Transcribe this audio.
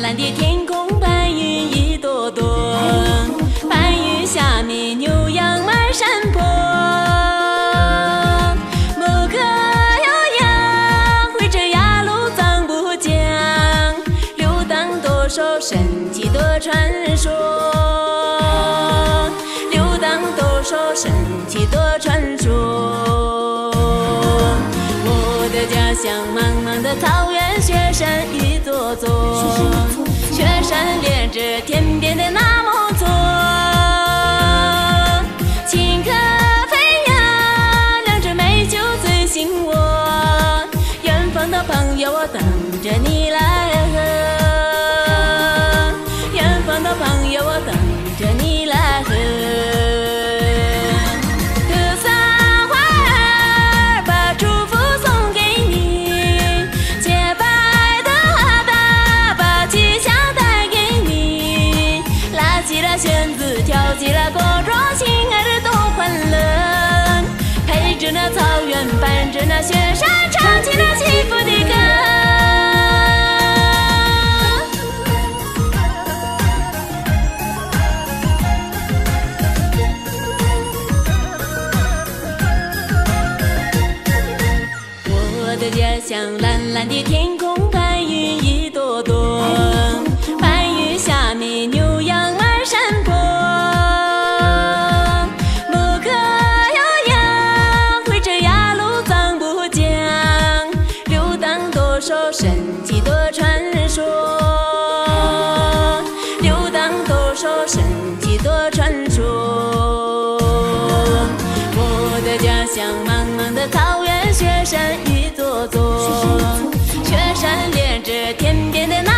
蓝的天空，白云一朵朵，白云下面牛羊满山坡。牧歌悠扬，回着雅鲁藏布江，流淌多少神奇的传说，流淌多少神奇的传说。我的家乡茫茫的草原，雪山一座座，雪山连着天边的那么多，青稞飞扬，酿着美酒醉醒我，远方的朋友我等着你来喝，远方的朋友我等着你来喝。弦子跳起了歌庄，心儿多欢乐，陪着那草原，伴着那雪山，唱起了幸福的歌。我的家乡蓝蓝的天空，白云一朵朵，白云下面牛羊满山坡。牧歌悠扬，回着雅鲁藏布江，流淌多少神奇的传说，流淌多少神奇的传说。我的家乡茫茫的草原，雪山一座座，雪山连着天边的那